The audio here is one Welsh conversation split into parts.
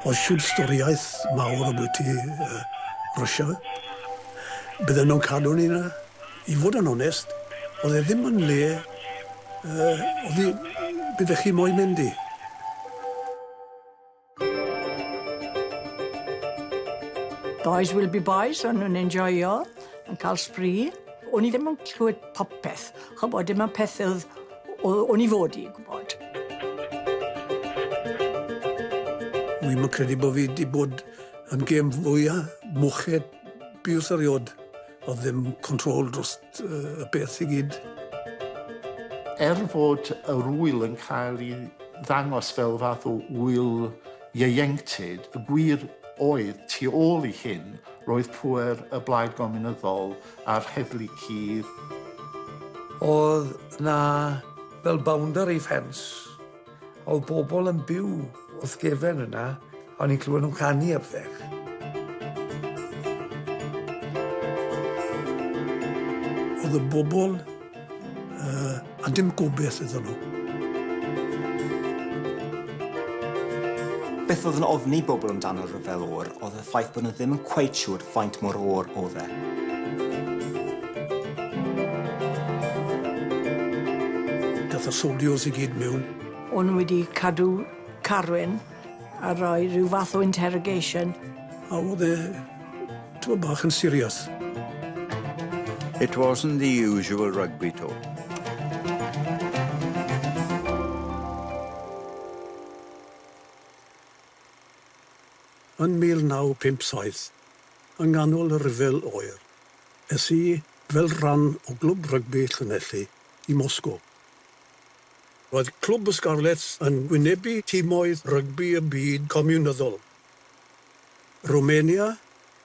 Os siwr storiaeth mawr o bwyty Russia, bydden nhw'n cadw ni yna. I fod yn onest, oedd e ddim yn le byddech chi moyn mynd i. Boys will be boys, o'n nhw'n enjoyo, yn cael spree. O'n i ddim yn clywed popeth, chybod, dim yn peth o'n i fod i, gwybod. Wi'n credu bod fi wedi bod yn gêm fwyaf mwched biws eriod. Oedd ddim control dros y beth i gyd. Fod y rwyl yn cael ei ddangos fel fath o wyl ieuenctid, y gwir oedd tu ôl i hyn, roedd pŵer y Blaid Gominyddol a'r heddlu cudd. Oedd na fel boundary fence, oedd bobl yn byw wrth gefen yna, o'n i'n clywed nhw'n canu ar ddech. Oedd y bobl a dim gobeith iddyn nhw. Beth oedd yn ofni bobl amdano'r ryfel o'r, oedd y ffaith bod nhw ddim yn cweit siŵr faint mor o'r oedd e. Dath y soldiers i gyd mewn. O'n wedi cadw Carwyn a rhoi rhyw fath o interrogation. A oedd e, tywa bach yn serious. It wasn't the usual rugby talk. Yn 1957, yng nghanol y ryfel oer, es I fel rhan o glwb rygbi Llanelli I Moscow. Roedd clwb y Scarlets yn wynebu tîmoedd rygbi y byd comiwnyddol. Romania,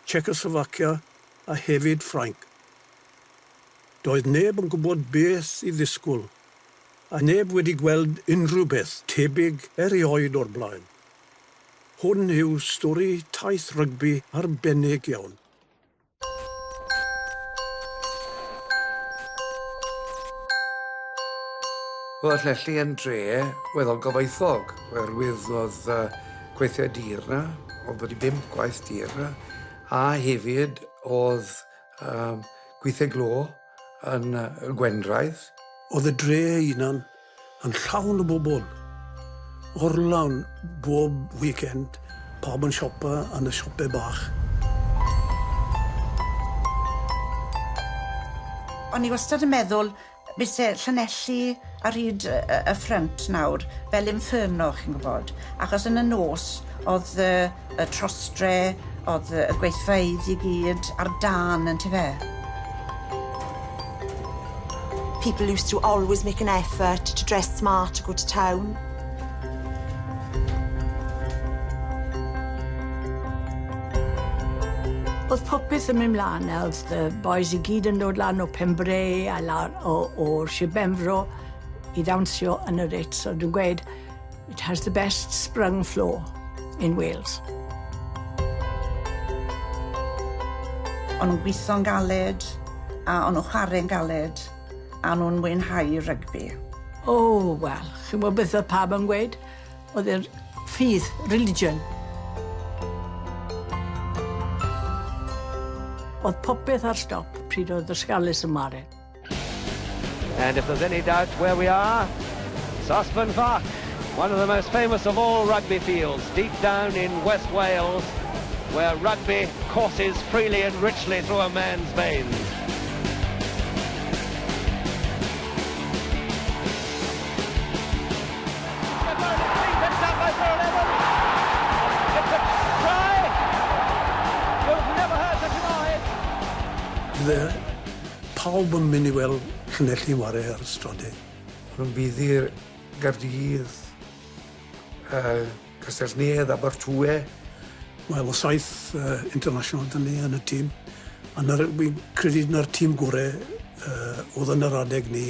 Czechoslovacia a hefyd Ffrainc. Doedd neb yn gwybod beth I ddisgwyl, a neb wedi gweld unrhyw beth tebyg erioed o'r blaen. Hwn yw stori taith rygbi arbennig iawn. Oedd Llanelli yn dre weddol gofaethog, oherwydd oedd gweithio dir na, oedd wedi 5 gwaith dir na, a hefyd oedd gweithio glo yn y Gwendraeth. Oedd y dre unan yn llawn o bobl. Orlawn bob weekend, pawb yn siopa yn y siopau bach. O'n I wastad yn meddwl, byse Llanelli ar hyd y ffrynt nawr, fel Inferno, chi'n gwybod. Achos yn y nos, oedd y trostre, oedd y gweithfeydd I gyd ar dan yn tyfe. People used to always make an effort to dress smart to go to town. Oedd popeth yn mynd mlaen, oedd y boys I gyd yn dod lan o Pembre a o'r Sir Benfro I ddawnsio yn y Ritz. So dwi'n gweud, it has the best sprung floor in Wales. O'n nhw'n gweithio'n galed, a o'n nhw'n chwarae'n galed, a nhw'n mwynhau rygbi. Oh, wel, chi'n gwybod beth oedd pawb yn gweud? Oedd e'r ffydd, religion. Oedd popeth ar stop pryd oedd y Scarlets yn mare. And if there's any doubt where we are, Sospen Fach, one of the most famous of all rugby fields, deep down in West Wales, where rugby courses freely and richly through a man's veins. Fydde pawb yn mynd I weld Llanelli ware ar y stradau. Nhw'n buddi'r Gaerdydd, Castell Nedd, Abertwe. Wel, o 7 international dyn ni yn y tîm. A fi'n credu na'r tîm gorau oedd yn yr adeg ni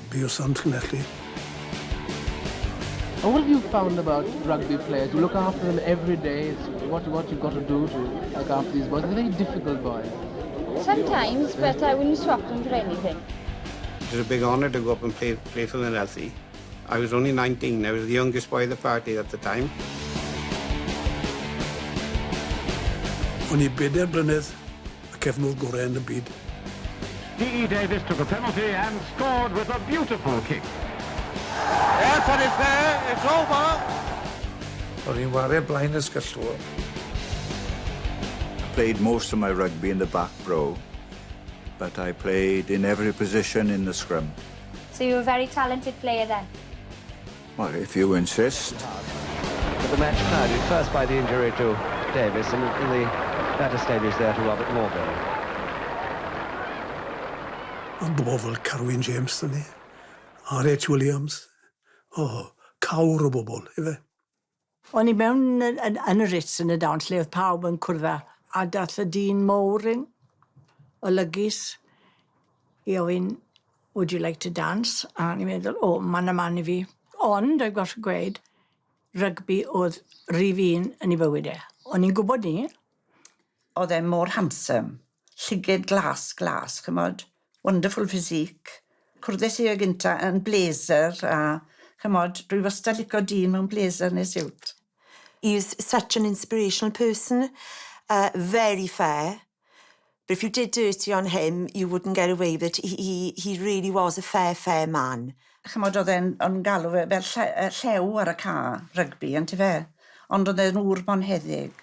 biws am Llanelli. And what have you found about rugby players? You look after them every day. It's what you've got to do to look after these boys. They're very difficult boys. Sometimes, but I wouldn't swap them for anything. It's a big honour to go up and play for Llanelli. I was only 19. I was the youngest boy of the party at the time. O'n I 4 blynedd y cefnwr gorau yn y byd. D.E. Davis took a penalty and scored with a beautiful kick. Yes, and it's there, it's over. O'n i'n wario blaen ysgyllwr. I played most of my rugby in the back row, but I played in every position in the scrum. So you were a very talented player then? Well, if you insist. But the match clouded first by the injury to Davis and in the latter stages there to Robert Morgan. Ond bobl fel Carwyn James, ni. R.H. Williams. Cawr o bobl, efe. O'n i mewn yn y Ritz yn y dawns lle oedd pawb yn cwrdd a dath y dyn mowr in, olygis, i ofyn, would you like to dance? A ni'n meddwl, man a man i fi. Ond, I've got to gweud, rygbi oedd rif un yn ei bywydau. O'n i'n gwybod ni. Oedd e mor handsome, llyged glas, chymod, wonderful physique. Cwrddais i o gynta yn blazer a, chymod, rwy wastad licio dyn mewn blazer neu siwt. He was such an inspirational person, very fair. But if you did dirty on him, you wouldn't get away with it. He really was a fair man. Chymod, oedd e'n galw fe fel llew ar y ca, rygbi, yn ti fe. Ond oedd e'n ŵr bonheddig.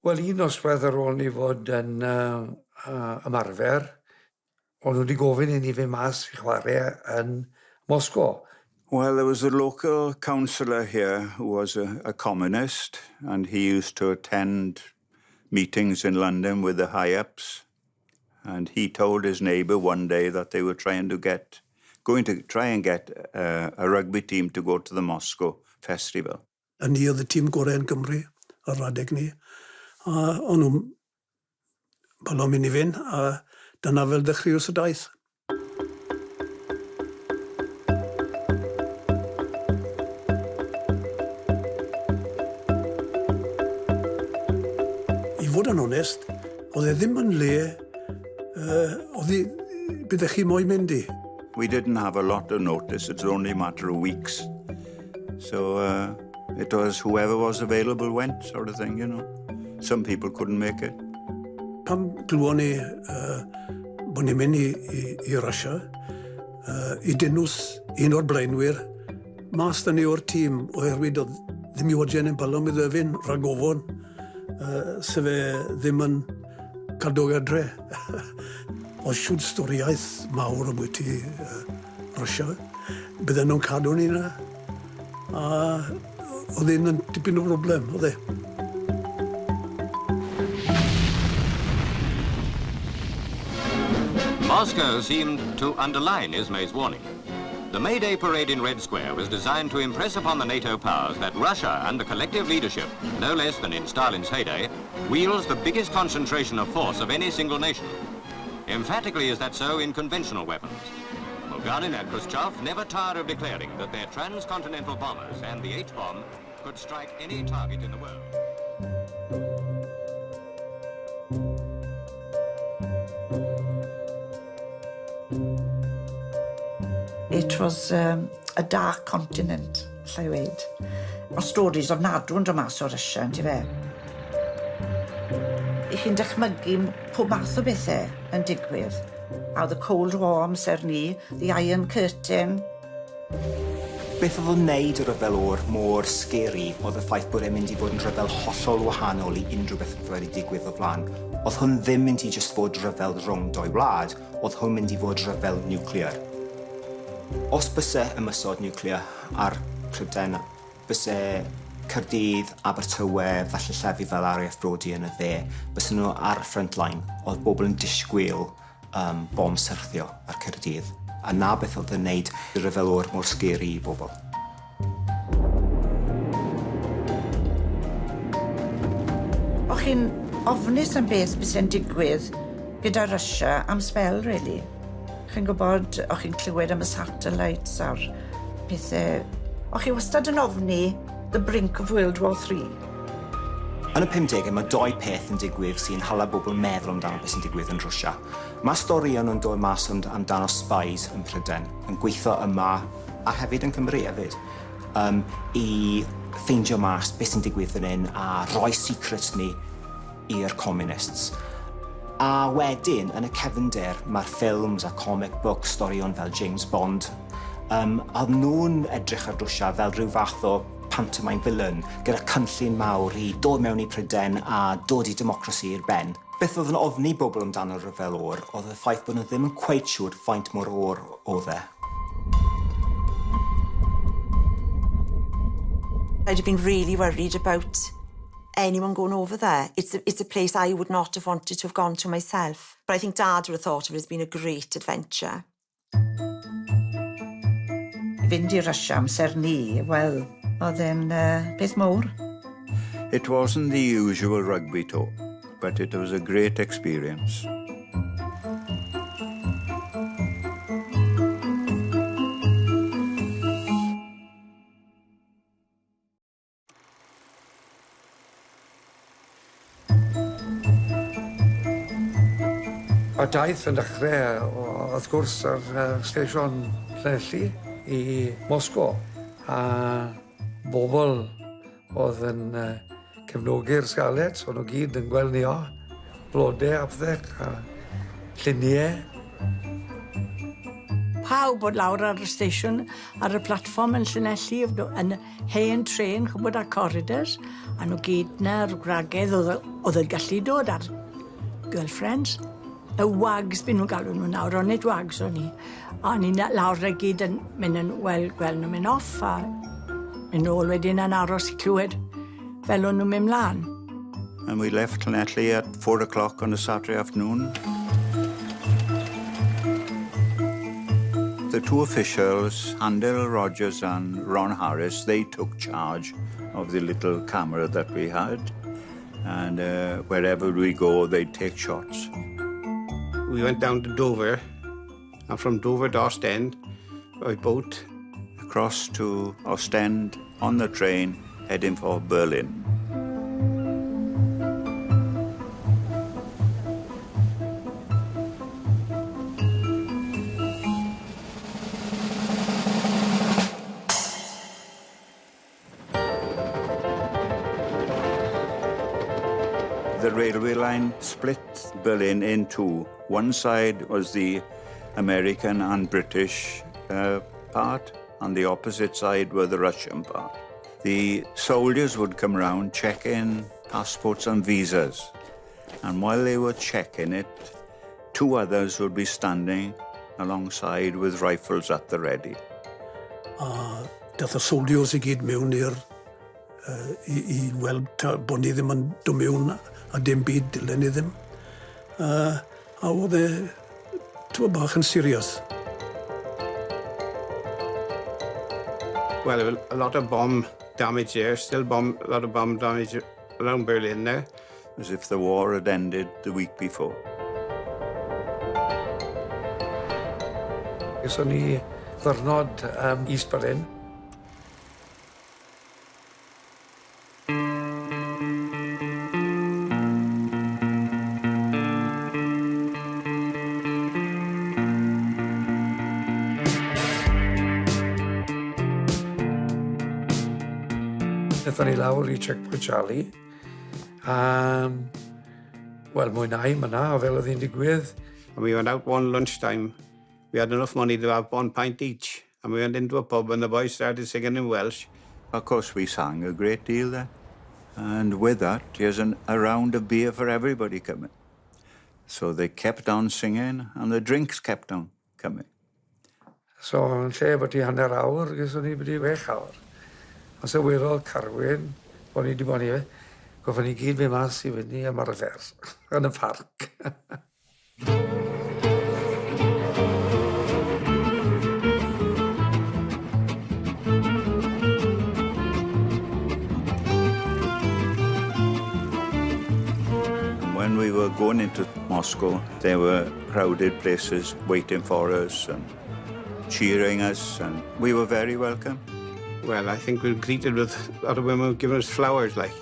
Wel, un noswaith ar ôl ni fod yn ymarfer, o'n nhw wedi gofyn i ni fe mas i chwarae yn Moscow. Well, there was a local councillor here who was a communist, and he used to attend meetings in London with the high-ups. And he told his neighbour one day that they were going to try and get a rugby team to go to the Moscow festival. A ni oedd y tîm gorau yn Gymru, ar radeg ni. A o'n nhw'n balo mynd i fynd, a dyna fel dechreuws y daith. I fod yn onest, oedd e ddim yn le, byddech chi moyn mynd i. We didn't have a lot of notice, it was only a matter of weeks. So it was whoever was available went, sort of thing, you know. Some people couldn't make it. Pam glwon ni bod ni'n mynd i Russia, I dynws un o'r blaenwyr, mas da ni o'r tîm oherwydd oedd ddim i wadian yn balon i ddefyn rhag ofon, sef e ddim yn cadw adre. Oedd siwd storiaeth mawr o bwyty Russia. Bydden nhw'n cadw ni na. A oedd un yn dipyn o broblem, oedd e. Moscow seemed to underline Ismay's warning. The May Day parade in Red Square was designed to impress upon the NATO powers that Russia, under collective leadership, no less than in Stalin's heyday, wields the biggest concentration of force of any single nation. Emphatically is that so in conventional weapons. Bulgarin and Khrushchev never tire of declaring that their transcontinental bombers and the H-bomb could strike any target in the world. It was a dark continent, lle I weid. O stories ofnadw yn dod mas o Russia, yn ti fe. I chi'n dychmygu pob math o bethau yn digwydd. A the Cold War amser ni, the Iron Curtain. Beth oedd o'n neud y ryfel o'r mor scary oedd y ffaith bod e'n mynd i fod yn ryfel hollol wahanol I unrhyw beth wedi digwydd o flaen. Oedd hwn ddim mynd I just fod ryfel rhwng doi wlad, oedd hwn mynd I fod ryfel nuclear. Os bysau ymysod nuclear ar Prydain, bysau Caerdydd, Abertawe, falle llefi fel RAF Brody yn y dde, bysau nhw ar y front line, oedd bobl yn disgwyl bom syrthio ar Caerdydd. A na beth oedd yn neud y ryfel o'r mor scary I bobl. O'ch chi'n ofnus am beth bysau'n digwydd gyda Russia am spel, really. Chi'n gwybod, o'ch chi'n clywed am y satellites a'r pethau. O'ch chi wastad yn ofni the brink of World War III. Yn y 50au, mae dou peth yn digwydd sy'n hala bobl meddwl amdano beth sy'n digwydd yn Rwsia. Mae storion yn dod mas amdano spies yn Prydain, yn gweithio yma, a hefyd yn Cymru hefyd, i ffeindio mas beth sy'n digwydd yn un a rhoi secrets ni i'r communists. A wedyn, yn y cefndir, mae'r ffilms a comic books, storion fel James Bond, a nhw'n edrych ar Rwsia fel rhyw fath o pantomime villain, gyda cynllun mawr i dod mewn i Prydain a dod i democracy i'r ben. Beth oedd yn ofni bobl amdano'r ryfel o'r, oedd y ffaith bod nhw ddim yn cweit siŵr faint mor o'r oedd e. I'd have been really worried about anyone going over there. It's a place I would not have wanted to have gone to myself. But I think Dad would have thought of it as being a great adventure. Fynd i Rwsia amser ni, wel, oedd e'n beth mawr. It wasn't the usual rugby tour, but it was a great experience. A daeth yn dechrau, wrth gwrs, ar stesion Llanelli i Moscow. A bobl oedd yn cefnogi'r sgalets, o'n nhw gyd yn gweld ni o. Blodau a pethau, a lluniau. Pawb bod lawr ar y station, ar y platfform yn Llanelli, yn hen tren, chwbod ar corridors, a nhw gyd na'r gwragedd oedd yn gallu dod ar girlfriends. Y wags byd nhw'n galw nhw nawr, ond nid wags o'n ni. A ni lawr y gyd yn mynd yn gweld nhw'n mynd off, a mynd nôl wedyn yn aros i clywed fel o'n nhw'n mynd mlaen. And we left Llanelli at 4 o'clock on a Saturday afternoon. The two officials, Handel Rogers and Ron Harris, they took charge of the little camera that we had. And wherever we go, they'd take shots. We went down to Dover, and from Dover to Ostend by boat. Across to Ostend on the train, heading for Berlin. The railway line split Berlin in two. One side was the American and British part, and the opposite side were the Russian part. The soldiers would come around checking passports and visas, and while they were checking it, two others would be standing alongside with rifles at the ready. Dath y soldiers I gyd mewn i'r I weld bod ni ddim yn dod mewn a dim byd dylen ni ddim. A oedd e bach yn serious. Well, a lot of bomb damage there, still a lot of bomb damage around Berlin there. As if the war had ended the week before. Gyson ni ddyrnod East Berlin. Nethon ni lawr I checkpoint Charlie. Wel, mwynhau myna, o fel oedd hi'n digwydd. And we went out one lunchtime. We had enough money to have 1 pint each. And we went into a pub and the boys started singing in Welsh. Of course, we sang a great deal there. And with that, here's a round of beer for everybody coming. So they kept on singing and the drinks kept on coming. So, yn lle bod I hanner awr, gyson ni bod I 6 awr. Ond se werodd Carwyn, bod ni wedi bod ni fe, gofyn ni gyd fe mas I fyny am arfer yn y parc. And when we were going into Moscow, there were crowded places waiting for us and cheering us, and we were very welcome. Well, I think we were greeted with a lot of women giving us flowers, like.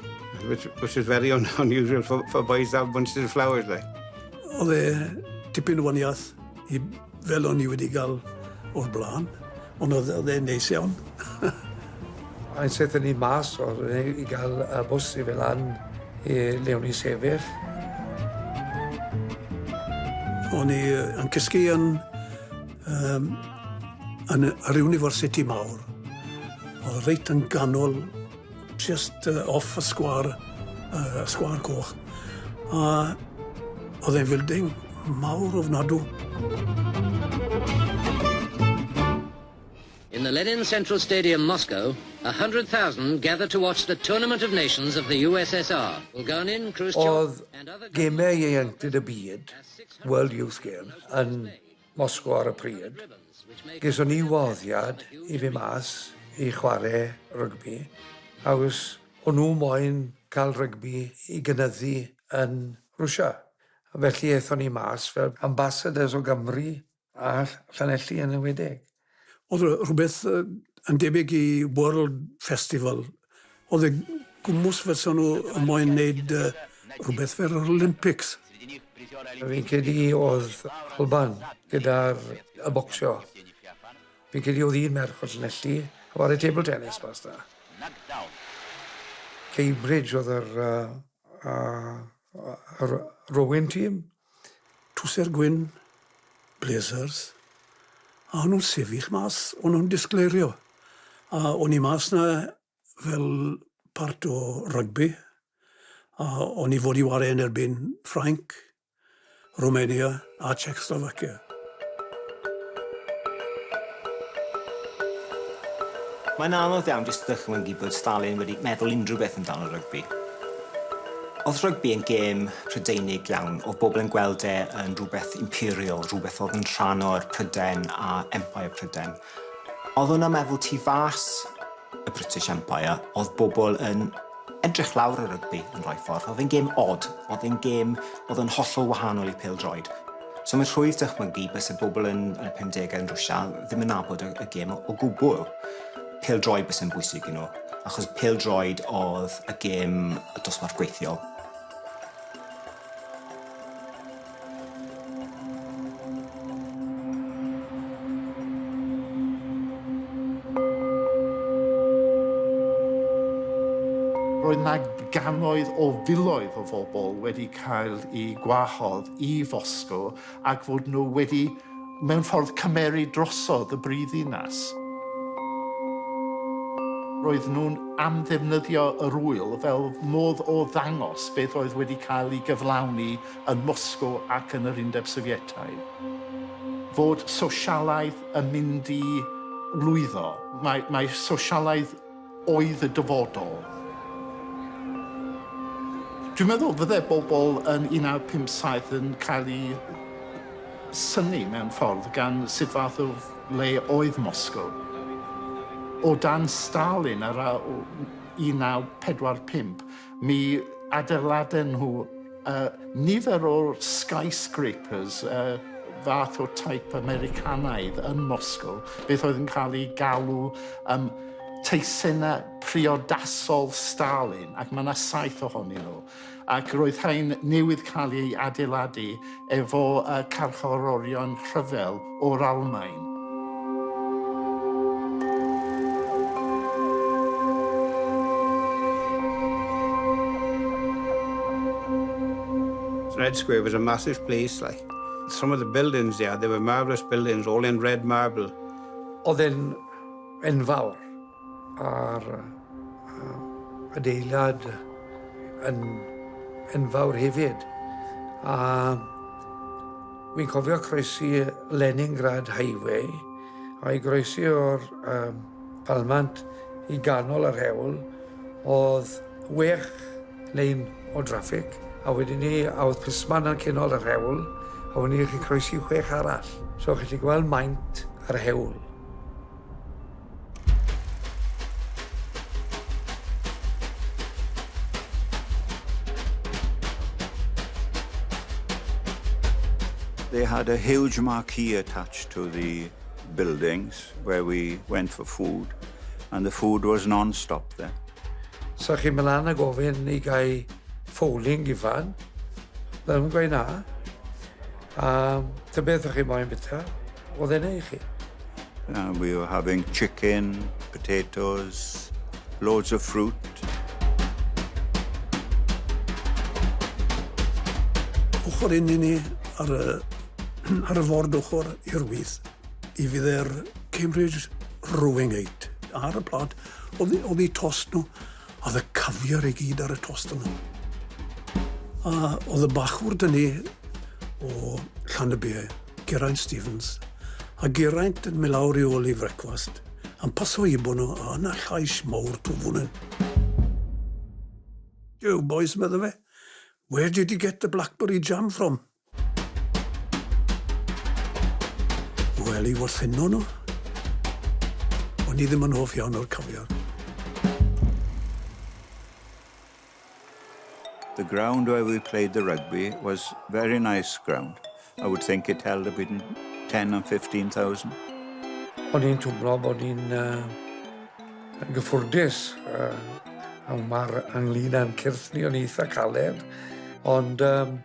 which is very unusual for boys to have bunches of flowers like. Oedd e tipyn o waniaeth i fel o'n i wedi gael o'r blaen, ond oedd e'n neis iawn. A'n seth ni mas i gael y bws i fel an i lewn i sefyll. O'n i yn cysgu yr University mawr. Oedd reit yn ganol, just off y sgwar coch. A oedd e'n building mawr ofnadw. In the Lenin Central Stadium, Moscow, 100,000 gather to watch the Tournament of Nations of the USSR. Bulgarin, Khrushchev, and other... Oedd gemau ieuenctid y byd, World Youth Games, yn Moscow ar y pryd. Ges o'n i woddiad i fi mas i chwarae rygbi. Agus o'n nhw moyn cael rygbi i gynyddu yn Rwsia. Felly eithon ni mas fel ambassadors o Gymru a Llanelli yn ywedig. Oedd rhywbeth yn debyg i World Festival. Oedd e gwmws fysa nhw yn moyn wneud rhywbeth fel yr Olympics. Fi'n credu oedd Alban gyda'r y bocsio. Fi'n credu oedd un merch o Llanelli, war y table tennis pas da. Cambridge oedd yr rowing team. Twser gwyn, blazers, a o'n nhw'n sefyll mas, o'n nhw'n disgleirio. A o'n i mas na fel part o rygbi, a o'n i fod i wario yn erbyn Ffrainc, Romania a Czechoslovakia. Mae'n anodd iawn jyst ddychmygu bod Stalin wedi meddwl unrhyw beth amdano rygbi. Oedd rygbi yn gêm Prydeinig iawn, oedd bobl yn gweld e yn rhywbeth imperial, rhywbeth oedd yn rhan o'r Prydain a Empire Prydain. Oedd hwnna'n meddwl tu fas y British Empire, oedd bobl yn edrych lawr y rygbi yn rhoi ffordd. Oedd e'n gêm odd, oedd e'n gêm oedd yn hollol wahanol i pêl-droed. So mae'n rhwydd dychmygu bys y bobl yn y 50au yn Rwsia ddim yn nabod y gêm o gwbl. Pêl-droed bys yn bwysig i nhw, achos pêl-droed oedd y gêm y dosbarth gweithiol. Roedd yna gannoedd o filoedd o bobl wedi cael eu gwahodd i Fosco ac fod nhw wedi, mewn ffordd, cymeru drosodd y brifddinas. Roedd nhw'n amddefnyddio yr ŵyl fel modd o ddangos beth oedd wedi cael ei gyflawni yn Moscow ac yn yr Undeb Sofietaidd. Fod sosialaeth yn mynd i lwyddo. Mae sosialaeth oedd y dyfodol. Dwi'n meddwl fydde bobl yn 1957 yn cael ei synnu mewn ffordd gan sut fath o le oedd Moscow. O dan Stalin ar 1945, mi adeiladen nhw nifer o'r skyscrapers, fath o type Americanaidd yn Moscow, beth oedd yn cael ei galw teisena priodasol Stalin, ac mae yna 7 ohonyn nhw. Ac roedd rhain newydd cael ei adeiladu efo carcharorion rhyfel o'r Almaen. Red Square was a massive place, like. Some of the buildings there, they were marvellous buildings, all in red marble. Oedd e'n enfawr ar adeilad yn enfawr hefyd. A fi'n cofio croesi Leningrad Highway, a i groesi o'r palmant i ganol yr hewl, oedd 6 lein o draffig, a wedyn ni, a oedd plisman yn cynol yr hewl, a wedyn ni chi croesi 6 arall. So chi gweld maint ar y hewl. They had a huge marquee attached to the buildings where we went for food, and the food was non-stop there. So chi mynd a gofyn i gael ffowling gyfan. Ddim yn gweud na. Dy beth o'ch chi moyn bita? Oedd e'n ei chi. We were having chicken, potatoes, loads of fruit. Ochr un i ni ar y ford ochr i'r wyth i fydd Cambridge Rowing 8 ar y plat. Oedd i tost nhw, oedd y cafiar i gyd ar y tost nhw. A oedd y bachwr dyn ni o Llanelli, Geraint Stevens, a Geraint yn mynd lawr i ôl i frecwast, a'n paso i bod nhw, a yna llais mawr twfwn yn. You boys, medda fe, where did you get the blackberry jam from? Wel, i wrthuno nhw. O'n i ddim yn hoff iawn o'r cafiar. The ground where we played the rugby was a very nice ground. I would think it held between 10 and 15,000. O'n i'n twmlo bod ni'n gyffwrdus. Mae'r ynglyn â'n cyrth ni o'n eitha caled. Ond o'n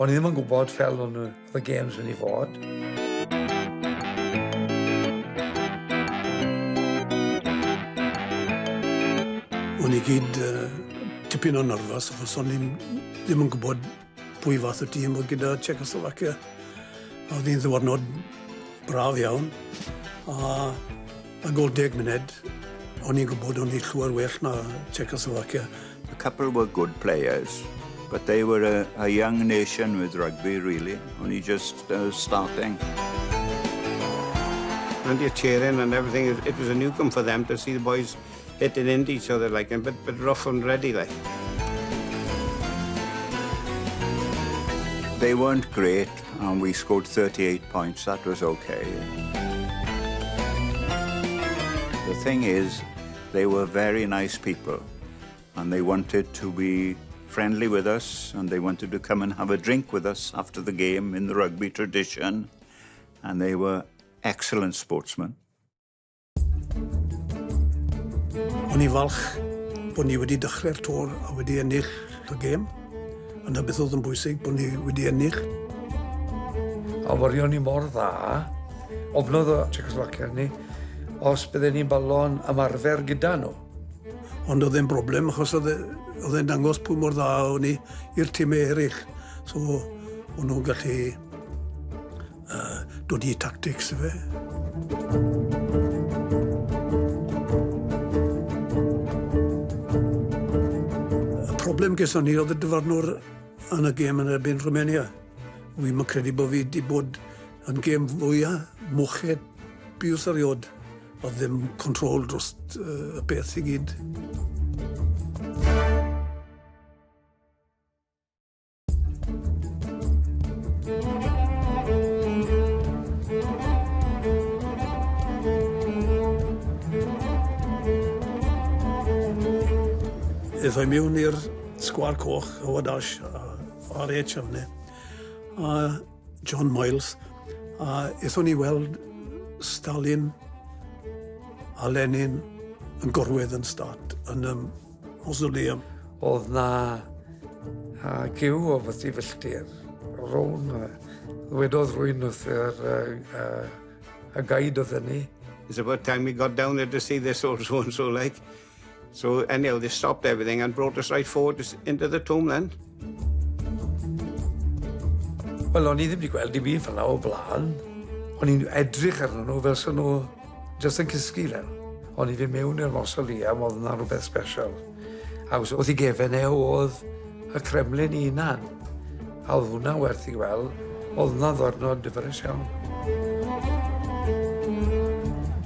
i ddim yn gwybod fel o'n y games yn ei fod. O'n i gyd tipyn o nerfus, achos o'n i ddim yn gwybod pwy fath o tîm oedd gyda Czechoslovakia. Oedd hi'n ddiwrnod braf iawn, a ag ôl 10 munud, o'n i'n gwybod o'n i llwyr well na Czechoslovakia. A couple were good players, but they were a young nation with rugby, really. Only just starting. And you're cheering and everything. It was a newcome for them to see the boys hitting into each other, like, a bit rough and ready, like. They weren't great, and we scored 38 points. That was okay. The thing is, they were very nice people, and they wanted to be friendly with us, and they wanted to come and have a drink with us after the game in the rugby tradition, and they were excellent sportsmen. O'n i falch bod ni wedi dechrau'r tor a wedi ennill y gêm. Yna beth oedd yn bwysig bod ni wedi ennill. A warion ni mor dda, ofnodd o Czechoslovakia ni, os bydden ni'n balon ymarfer gyda nhw. Ond oedd e'n broblem, achos oedd e'n dangos pwy mor dda o'n ni i'r tîmau eraill. So, o'n nhw'n gallu dod i tactics fe. Problem gyda ni oedd y dyfarnwr yn y gêm yn erbyn Romania. Wy'n credu bod fi wedi bod yn gêm fwyaf mwched biws ariod. Oedd ddim control dros y beth i gyd. Eithaf i mewn i'r sgwar coch, o Wadash, ar eich afne, a John Miles, a eithon ni weld Stalin a Lenin yn gorwedd yn start yn y mausoleum. Oedd na gyw o fath i filltir, rown, ddwedodd rwy'n wrth y gaid oedd ni. It's about time we got down there to see this old so-and-so, like. So anyhow, they stopped everything and brought us right forward into the tomb then. Wel, o'n i ddim wedi gweld i fi fel o blaen. O'n i'n edrych arnyn nhw fel sy'n nhw jyst yn cysgu fel. O'n i fi mewn i'r mausoleum, oedd yna rhywbeth special. A oedd i gefen oedd y Kremlin i hunan. A oedd hwnna werth i gweld, oedd yna ddornod dyfrys iawn.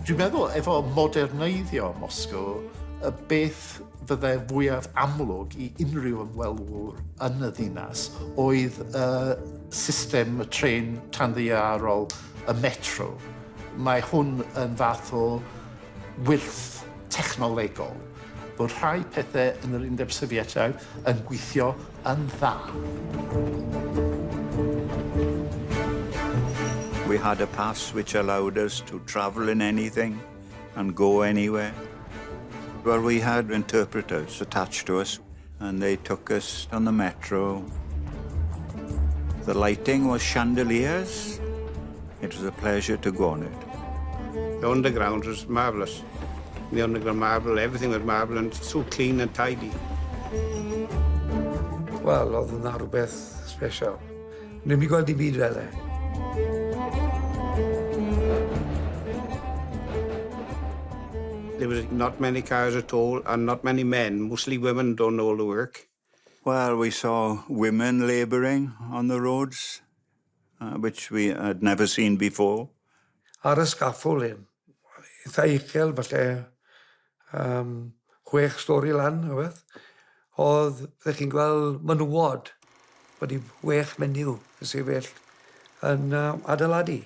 Dwi'n meddwl, efo moderneiddio Moscow, y beth fydde fwyaf amlwg i unrhyw ymwelwr yn y ddinas oedd y system y tren tanddaearol, y metro. Mae hwn yn fath o wyrth technolegol, bod rhai pethau yn yr Undeb Sofietaidd yn gweithio yn dda. We had a pass which allowed us to travel in anything and go anywhere. Well, we had interpreters attached to us, and they took us on the metro. The lighting was chandeliers. It was a pleasure to go on it. The underground was marvellous. The underground marble, everything was marble and so clean and tidy. Wel, oedd hwnna rhywbeth special. Ddim i gweld i byd fel e. There was not many cars at all and not many men. Mostly women done all the work. Well, we saw women labouring on the roads, which we had never seen before. Ar y sgaffol hyn, eitha uchel, falle 6 stori lan, o beth, oedd, byddech chi'n gweld menywod wedi 6 menyw y sefyll yn adeiladu.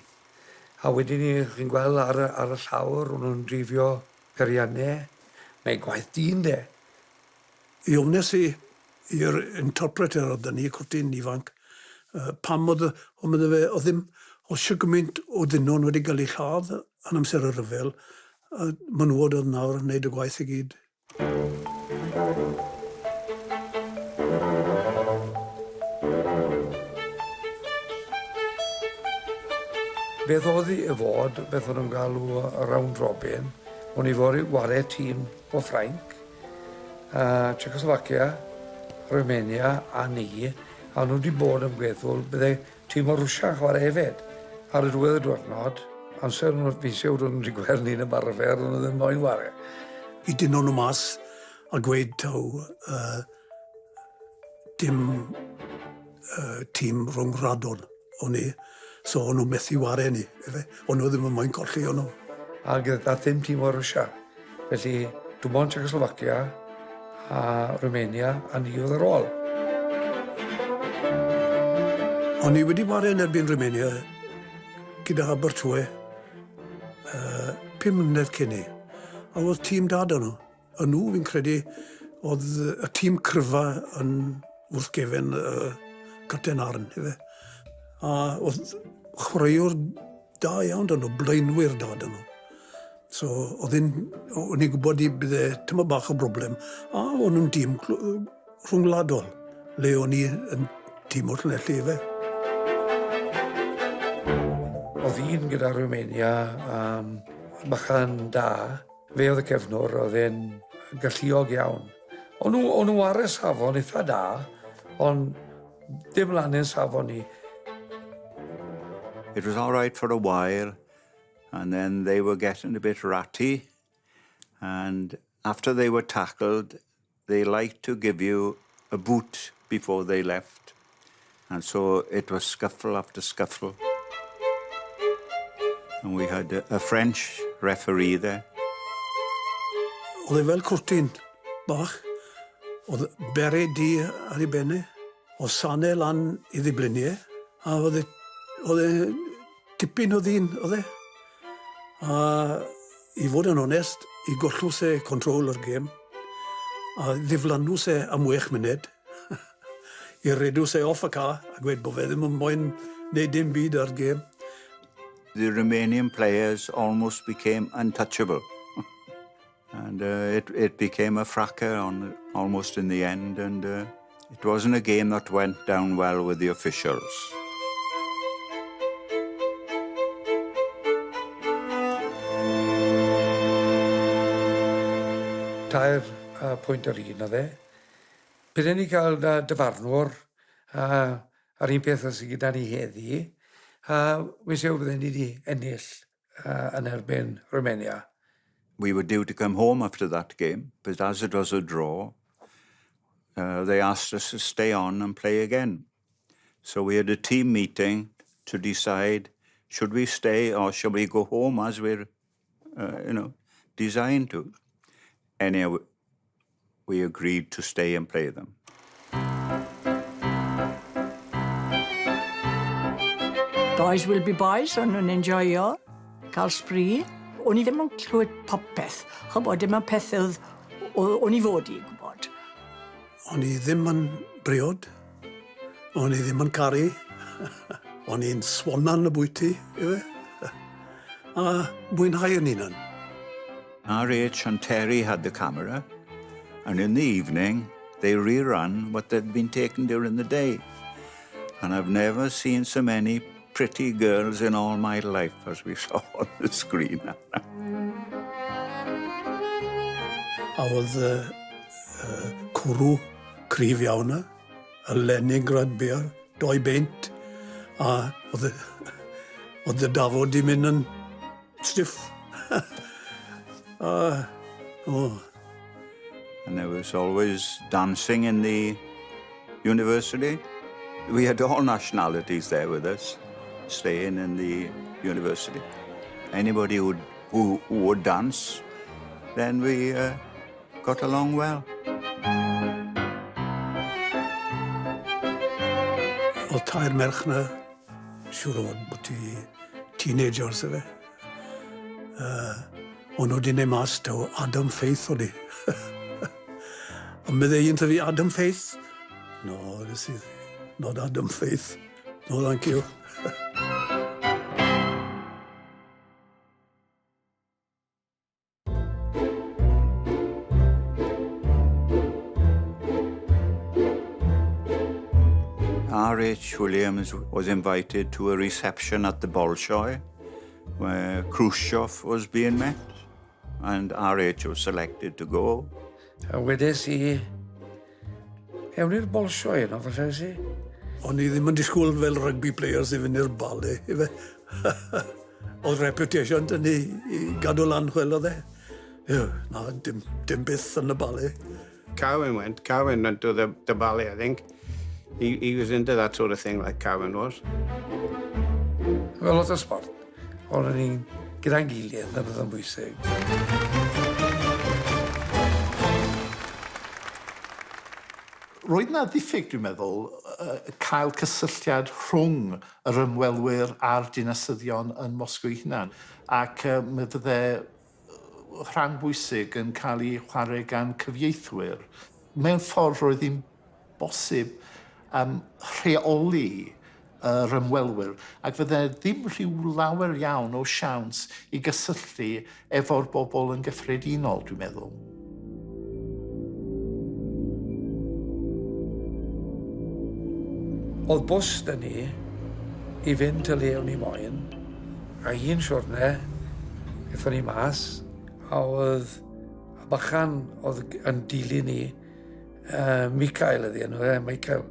A wedyn ni chi'n gweld ar y llawr, o'n nhw'n drifio periannau, neu gwaith dyn de. I ofnes i'r interpreter oedd ni, cwrtyn ifanc, pam oedd ddim osio gymaint o ddynnon wedi cael ei lladd yn amser y rhyfel, a menywod oedd nawr yn gwneud y gwaith i gyd. Beth oedd i fod, beth oedd nhw'n galw round robin, o'n i fod i wario tîm o Ffrainc, Czechoslovacia, Romania a ni, a nhw wedi bod yn gweithwyl, byddai tîm o Rwsia chwarae hefyd. Ar y diwedd y diwrnod, amser nhw'n fisio nhw'n wedi gweld ni'n ymarfer, nhw ddim moyn wario. I dynnu nhw mas a gweud taw dim tîm rhwngwladol o'n i, so o'n nhw methu wario ni, o'n nhw ddim yn moyn colli o'n nhw. A gyda ddim tîm o Rwsia. Felly, dwi'n bod Czechoslovacia a Romania a ni oedd ar ôl. O'n i wedi wario yn erbyn Romania gyda Abertawe 5 mlynedd cyn i. A oedd tîm dad o'n nhw. A nhw fi'n credu oedd y tîm cryfa yn wrthgefen Cyrten Arn. A oedd chwaraewr da iawn o'n nhw, blaenwyr dad o'n nhw. So, o'n i'n gwybod i bydde tyma bach o broblem. A o'n nhw'n tîm rhwngwladol, le o'n i yn tîm o'r Llanelli efe. Oedd un gyda Romania bachan da, fe oedd y cefnwr, oedd e'n galluog iawn. O'n nhw ar y safon eitha da, ond dim lan yn safon ni. It was all right for a while, and then they were getting a bit ratty, and after they were tackled, they liked to give you a boot before they left, and so it was scuffle after scuffle. And we had a French referee there. Oedd e fel cwrtyn bach, oedd bere di ar ei benne, oedd sanau lan i ddiblyniau, a oedd e tipyn o ddyn, oedd e. A i fod yn onest, i gollw se control o'r gêm, a ddiflanw se am 6 munud, i redw se off y car, a gweud bod fe ddim yn moyn neud dim byd ar gêm. The Romanian players almost became untouchable. And it became a fracas almost in the end, and it wasn't a game that went down well with the officials. Tair pwynt ar un oedd e. Byddwn ni cael dyfarnwr ar un peth sydd gyda ni heddi, wnes i byddwn ni wedi ennill yn erbyn Romania. We were due to come home after that game, but as it was a draw, they asked us to stay on and play again. So we had a team meeting to decide, should we stay or shall we go home as we're, designed to. Anyway, we agreed to stay and play them. Boys will be boys, o'n nhw'n enjoyo, cael spree. O'n i ddim yn clywed popeth, chybod, dim yn peth o'n i fod i gwybod. O'n i ddim yn briod, o'n i ddim yn caru, o'n i'n swanan y bwyty, a mwynhau yn unan. R.H. and Terry had the camera, and in the evening, they rerun what had been taken during the day. And I've never seen so many pretty girls in all my life as we saw on the screen. A oedd cwrw cryf iawn y Llanelli Rugby, 2 beint, a oedd y dafod i mynd yn stiff. And there was always dancing in the university. We had all nationalities there with us, staying in the university. Anybody who would dance, then we got along well. Oedd tair merch na, siŵr o fod bod i teenagers efe. O'n nhw wedi neud mas taw Adam Faith o'n i. Ond meddai un ta fi, Adam Faith? No, this is not Adam Faith. No, thank you. R.H. Williams was invited to a reception at the Bolshoi, where Khrushchev was being met, and R.H. was selected to go. A wedes i, ewn i'r Bolshoi yno, falle si? O'n i ddim yn disgwyl fel rugby players i fynd i'r bale, ife. Oedd reputation dyn ni i gadw lan chwelodd e. Na, dim byth yn y bale. Cowan went to the ballet, I think. He was into that sort of thing like Cowan was. Wel, lot o sport. Ond ni'n gyda'n gilydd, na bydd yn bwysig. Roedd na ddiffyg, dwi'n meddwl, cael cysylltiad rhwng yr ymwelwyr a'r dinasyddion yn Moscow ei hunan. Ac mi fydde rhan bwysig yn cael ei chwarae gan cyfieithwyr. Mewn ffordd roedd hi'n bosib rheoli yr ymwelwyr, ac fydde ddim rhyw lawer iawn o siawns i gysylltu efo'r bobl yn gyffredinol, dwi'n meddwl. Oedd bws dyn ni i fynd y le o'n i moyn, a un siwrne, eithon ni mas, a oedd y bychan oedd yn dilyn ni, Michael ydi enw e, Michael,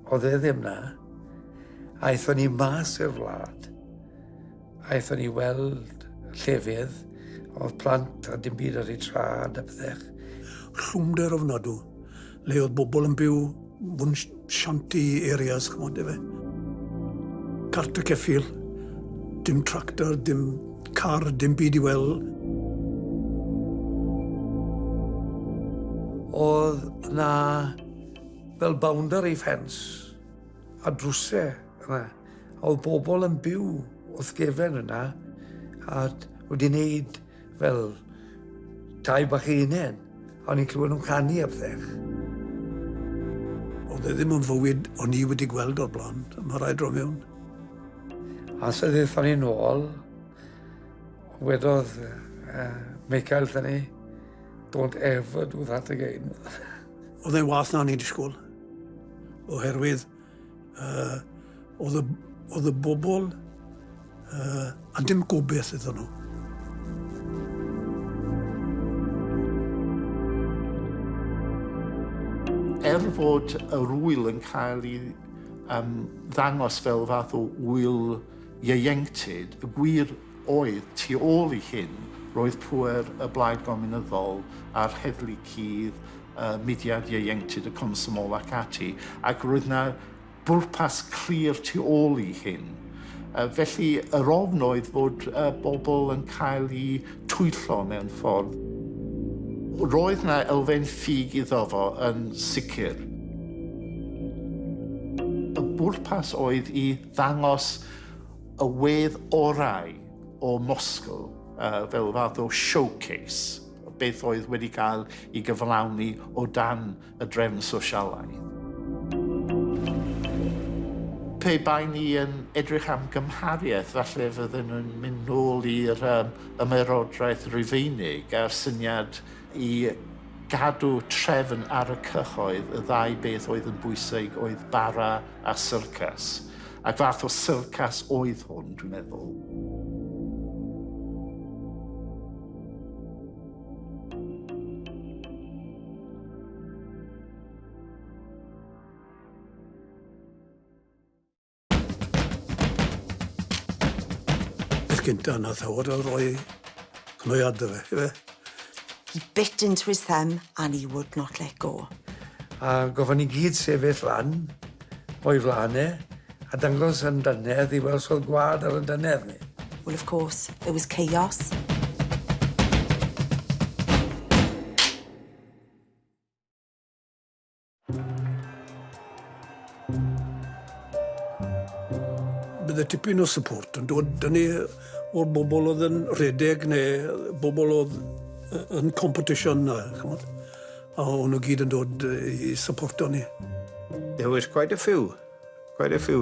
oedd e ddim na, a eithon ni mas i'r wlad, a eithon ni weld llefydd, oedd plant a dim byd ar ei trad a bethech. Llwmder ofnadw, le oedd bobl yn byw fwn shanty areas, chymod efe. Carter ceffil, dim tractor, dim car, dim byd i weld. Oedd na fel boundary fence a drwsau yna. Oedd bobl yn byw wrth gefen yna a wedi wneud fel tai bach unen. O'n i'n clywed nhw'n canu a bethech. Oedd e ddim yn fywyd o'n i wedi gweld o'r blaen, mae rhaid ro mewn. A sydd eithon ni nôl, wedodd Michael thyn ni, don't ever do that again. Oedd e'n wath na ni'n disgwyl, oherwydd oedd y bobl a dim gobeith iddyn nhw. Fod yr wyl yn cael ei ddangos fel fath o wyl ieuenctid, y gwir oedd tu ôl i hyn, roedd pŵer y blaid gominyddol a'r heddlu cudd, mudiad ieuenctid y consymol ac ati, ac roedd yna bwrpas clir tu ôl i hyn. Felly, yr ofn oedd fod bobl yn cael ei twyllo mewn ffordd. Roedd yna elfen ffug iddo fo yn sicr. Y bwrpas oedd i ddangos y wedd orau o Moscow fel fath o showcase, beth oedd wedi cael ei gyflawni o dan y drefn sosialaidd. Pe bai ni yn edrych am gymhariaeth, falle fydden nhw'n mynd nôl i'r ymerodraeth Rufeinig a'r syniad i gadw trefn ar y cyhoedd y ddau beth oedd yn bwysig oedd bara a syrcas. Ac fath o syrcas oedd hwn, dwi'n meddwl. Gynta na thawr a roi cnwyadau fe. He bit into his thumb and he would not let go. A gofon ni gyd sefyll lan o'i flanau a dangos yn dynedd i weld sodd gwad ar y dynedd ni. Well, of course, there was chaos. Bydde tipyn o support yn dod dynnu o'r bobl oedd yn redeg neu bobl oedd yn competition na, chymod. A o'n nhw gyd yn dod I supporto ni. There was quite a few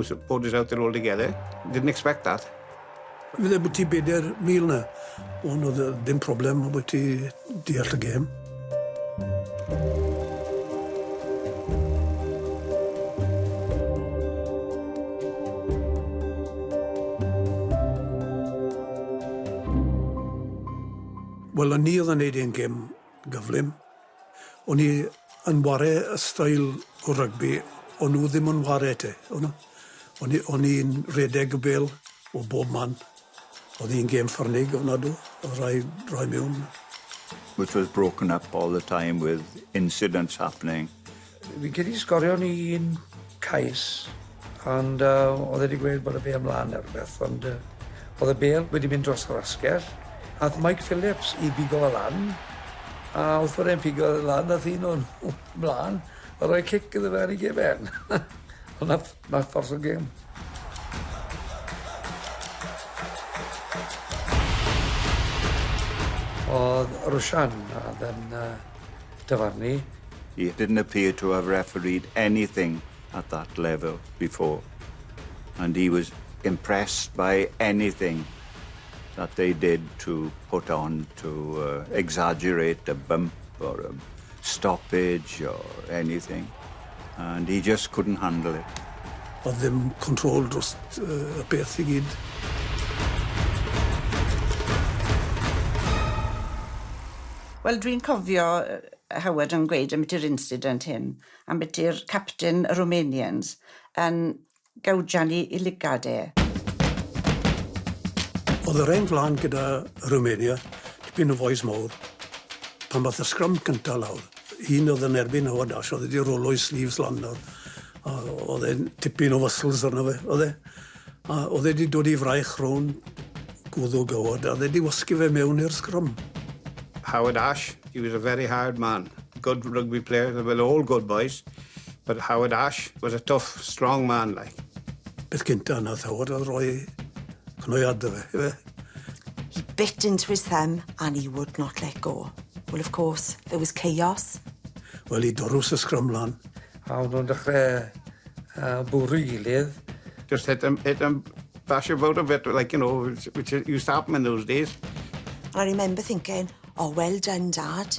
supporters out there all together. Didn't expect that. Fydde bod ti 4,000 na, ond oedd dim problem bod ti deall y gêm. Wel, o'n ni oedd yn neud ein gêm gyflym. O'n i yn ware y stael o rygbi, o'n nhw ddim yn ware te. O'n i'n redeg y bel o bob man. Oedd hi'n gêm ffyrnig ofnadw, o rai mewn. Which was broken up all the time with incidents happening. Fi'n credu sgorio ni un cais, ond oedd wedi gweud bod y bel ymlaen ar beth, ond oedd y bel wedi mynd dros yr asgell. Ath Mike Phillips I bigo o lan, a wrth bod e'n pigo o lan, ath un o'n mlaen, a rhoi cic iddo fe ar ei gefen. Ond nath ffordd o gêm. Oedd Rwsian yn dyfarnu. He didn't appear to have refereed anything at that level before. And he was impressed by anything that they did to put on to exaggerate a bump or a stoppage or anything. And he just couldn't handle it. Oedd ddim control dros y beth I gyd. Wel, dwi'n cofio Howard yn gweud am ydy'r incident hyn, am ydy'r captain y Romanians yn gawdian I ligadau. Oedd yr ein flan gyda Romania, tipyn o fois mawr, pan bath y scrum cynta lawr. Un oedd yn erbyn Howard Ash, oedd wedi rolo'i sleeves lan nawr. Oedd e'n tipyn o fysls arno fe, oedd e. Oedd wedi dod I fraich rhwng gwddwg Howard, a oedd wedi wasgu fe mewn i'r scrum. Howard Ash, he was a very hard man. Good rugby player, they were all good boys. But Howard Ash was a tough, strong man, like. Beth gynta nath Howard oedd roi cnwyadau fe. He bit into his thumb and he would not let go. Well, of course, there was chaos. Wel, I dorws y scrum lan. A o'n nhw'n dechrau bwrw I gilydd. Just hit them, bash about a bit, like, you know, which used to happen in those days. And I remember thinking, oh, well done, Dad.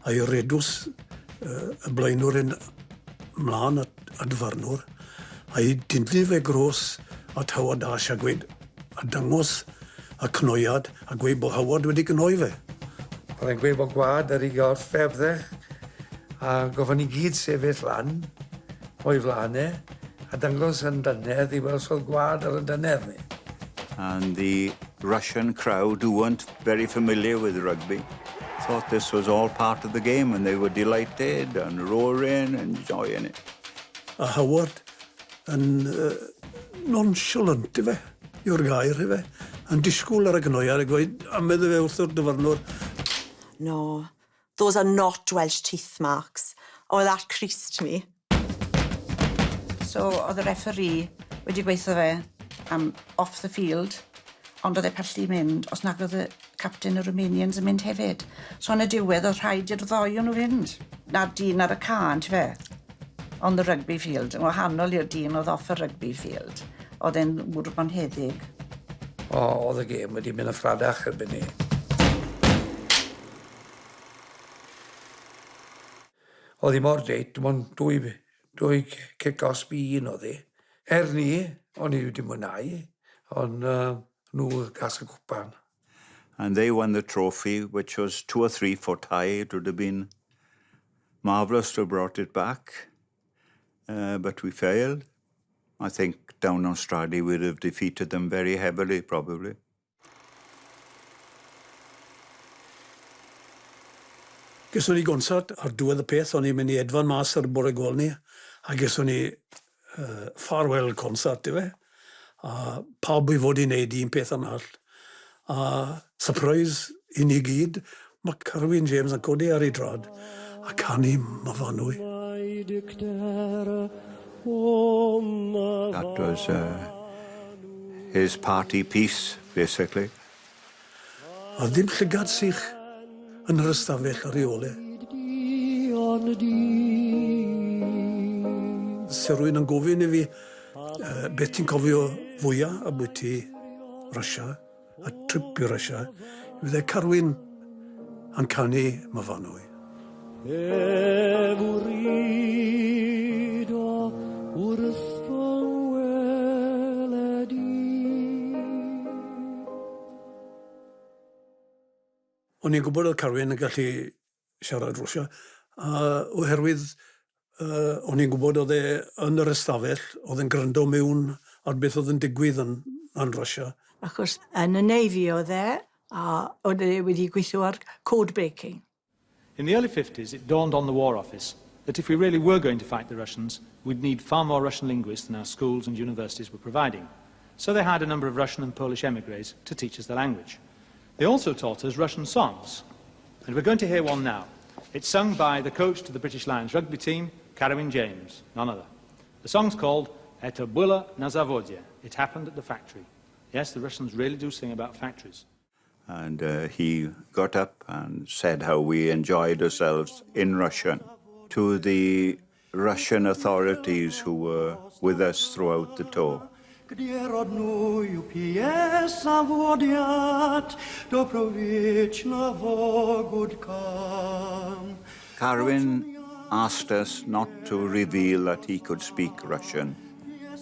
A I redws y blaenwr yn mlaen at dyfarnwr. A I dynnu fe gros at Howard Ash a gweud, a dangos y cnwyad a gweud bod Howard wedi cnoi fe. Oedd e'n gweud bod gwad ar ei gorffebddau a gofon ni gyd sefyll lan o'i flanau a dangos yn dynedd I weld sodd gwad ar y dynedd ni. And the Russian crowd, who weren't very familiar with rugby, thought this was all part of the game and they were delighted and roaring and enjoying it. A Howard yn nonchalant I fe, yw'r gair I fe, yn disgwyl ar y cnwyad a gweud, a meddwl fe wrth o'r dyfarnwr. No, those are not Welsh teeth marks. Oh, that creased me. So, oedd y referee wedi gweithio fe am off the field, ond oedd e pallu mynd, os nag oedd y captain y Romanians yn mynd hefyd. So, yn y diwedd, oedd rhaid i'r ddoi o'n nhw fynd. Na'r dyn ar y can, ti fe? on the rugby field, yn wahanol i'r dyn oedd off y rugby field. Oedd e'n mwr bonheddig. Oedd y gêm wedi mynd y ffradach erbyn ni. Oedd hi mor deit, dim ond dwy kick-off un oedd hi. Ni, o'n i wedi mwynhau, ond nhw gas y cwpan. And they won the trophy, which was 2 or 3 foot high. It would have been marvellous to have brought it back, but we failed. I think down on Stradi we'd have defeated them very heavily, probably. Gyswn ni gonsert ar diwedd y peth, o'n i'n mynd i edfan mas ar bore gol ni, a gyswn ni farewell concert, i fe. A pawb i fod i wneud un peth yn all. A surprise i ni gyd, mae Carwyn James yn codi ar ei drad a canu Myfanwy. That was his party piece, basically. A ddim llygad sych yn yr ystafell ar ei ole. Se rwy'n yn gofyn i fi beth ti'n cofio fwyaf a bwyt ti Russia, a trip i Russia, fydde Carwyn yn canu Myfanwy. O'n i'n gwybod oedd Carwyn yn gallu siarad Rwsia, oherwydd o'n i'n gwybod oedd e yn yr ystafell, oedd e'n gryndo mewn ar beth oedd yn digwydd yn Rwsia. Achos yn y Navy oedd e, a oedd e wedi gweithio ar code breaking. In the early 50s, it dawned on the War Office that if we really were going to fight the Russians, we'd need far more Russian linguists than our schools and universities were providing. So they hired a number of Russian and Polish emigres to teach us the language. They also taught us Russian songs, and we're going to hear one now. It's sung by the coach to the British Lions rugby team, Carwyn James, none other. The song's called Это было на заводе. It happened at the factory. Yes, the Russians really do sing about factories. And he got up and said how we enjoyed ourselves in Russian to the Russian authorities who were with us throughout the tour. Carwyn asked us not to reveal that he could speak Russian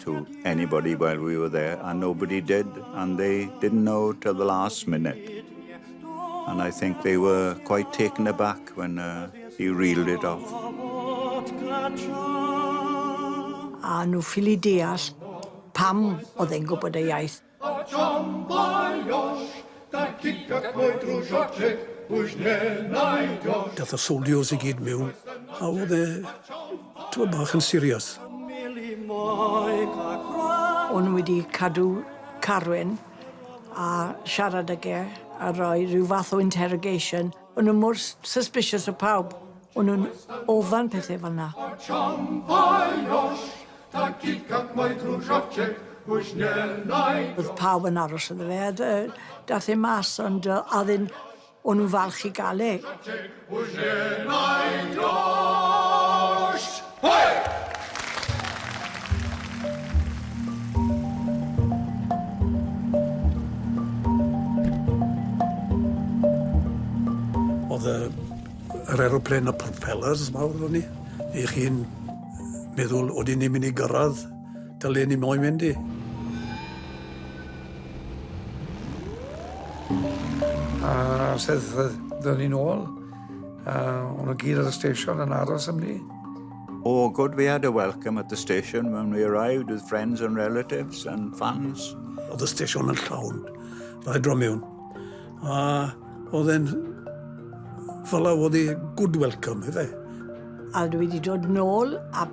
to anybody while we were there, and nobody did, and they didn't know till the last minute. And I think they were quite taken aback when he reeled it off. A nhw ffili deall pam oedd e'n gwybod y iaith. Dath y soldiers i gyd mewn, a oedd e tywa bach yn serious. O'n nhw wedi cadw Carwyn a siarad ag e a rhoi rhyw fath o interrogation. O'n nhw mor suspicious o pawb. O'n nhw'n ofan pethau fel yna. Oedd pawb yn aros iddo fe. Dath e mas, ond o'n nhw'n falch i gael e. Oedd yr aeroplan a propellers mawr o'n ni. I chi'n meddwl oedden ni'n mynd i gyrraedd dyle ni moyn mynd i. A sedd ddyn ni'n ôl, o'n nhw gyd ar y station yn aros am ni. Oh, good, we had a welcome at the station when we arrived with friends and relatives and fans. Oedd y station yn llawn, rhaid dro mewn. A oedd e'n fel oedd e good welcome, efe. A dwi wedi dod nôl a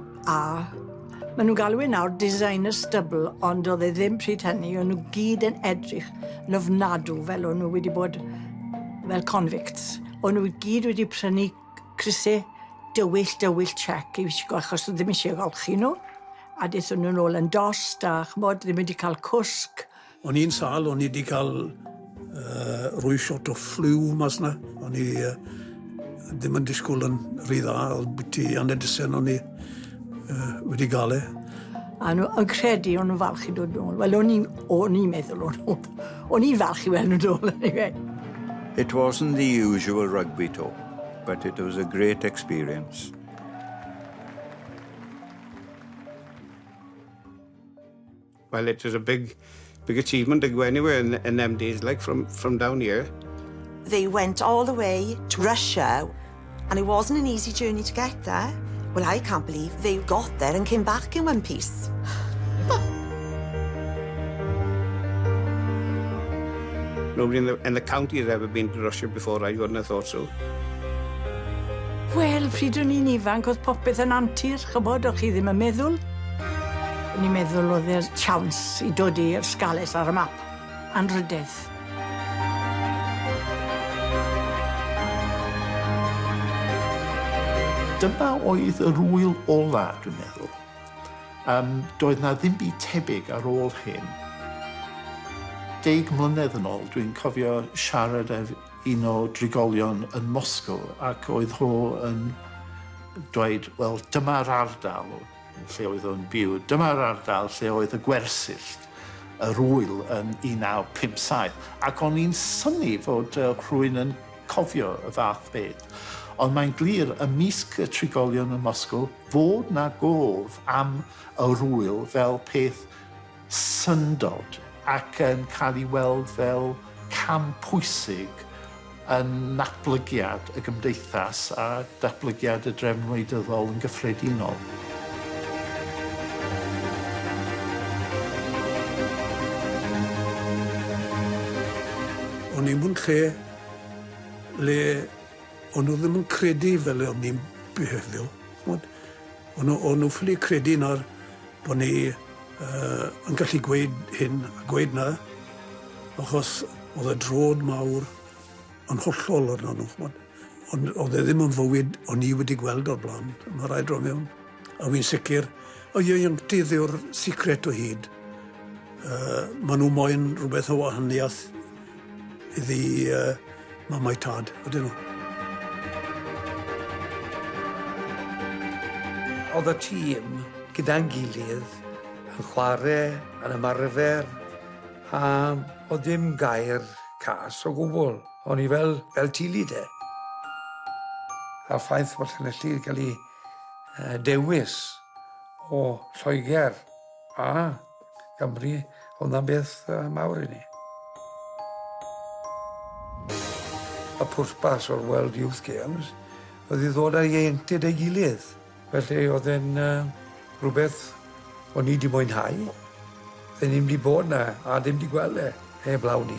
maen nhw'n galw e nawr designer stubble, ond oedd e ddim pryd hynny, o'n nhw gyd yn edrych yn ofnadw fel o'n nhw wedi bod fel convicts. O'n nhw gyd wedi prynu crysau dywyll check i wisgo, achos oedd ddim eisiau golchi nhw. A daethon nhw nôl yn dost a chmod, ddim wedi cael cwsg. O'n i'n sal, o'n i wedi cael rwy shot o flu mas na. O'n i ddim yn disgwyl yn rhy dda, oedd bwyty Anne Edison o'n i wedi gael e. A nhw'n credu o'n nhw'n falch i dod nôl. Wel, o'n i'n meddwl o'n i'n falch i weld nhw'n nôl, anyway. It wasn't the usual rugby tour, but it was a great experience. Well, it was a big achievement to go anywhere in them days, like from down here. They went all the way to Russia, and it wasn't an easy journey to get there. Well, I can't believe they got there and came back in one piece. Nobody in the county has ever been to Russia before. I wouldn't have thought so. Wel, pryd o'n i'n ifanc, oedd popeth yn antur, chybod, o'ch chi ddim yn meddwl. O'n i'n meddwl oedd e'r chawns i dod i'r scales ar y map. Anrydedd. Dyma oedd yr wyl ola, dwi'n meddwl. Doedd na ddim byd tebyg ar ôl hyn. 10 mlynedd yn ôl, dwi'n cofio siarad ef un o drigolion yn Moscow ac oedd ho yn dweud, wel, dyma'r ardal lle oedd o'n byw. Dyma'r ardal lle oedd y gwersyllt, yr wyl yn 1957. Ac o'n i'n synnu fod rhywun yn cofio y fath beth. Ond mae'n glir ymysg y trigolion yn Moscow fod na gof am y rwyl fel peth syndod ac yn cael ei weld fel cam pwysig yn natblygiad y gymdeithas a datblygiad y drefn wleidyddol yn gyffredinol. O'n i'n mwyn le o'n nhw ddim yn credu fel o'n ni'n behefio. O'n nhw ffili credu nawr bod ni yn gallu gweud hyn a gweud na, achos oedd y drod mawr yn hollol arno nhw. Ond oedd e ddim yn fywyd o'n i wedi gweld o'r blaen, mae rhaid ro mewn. A fi'n sicr, o ieuenctydd yw'r secret o hyd. Maen nhw moyn rhywbeth o wahaniaeth iddi mamau tad, ydyn nhw. Oedd y tîm gyda'n gilydd yn chwarae, yn ymarfer, a oedd ddim gair cas o gwbl. O'n i fel tili de. A'r ffaith bod Llanelli wedi cael ei dewis o Lloegr a Gymru, oedd na'n beth mawr i ni. Y pwrpas o'r World Youth Games oedd i ddod â ieuenctid ei gilydd. Felly oedd e'n rhywbeth o'n i wedi mwynhau. Oedd e'n ddim wedi bod na a ddim wedi gweld e heblaw ni.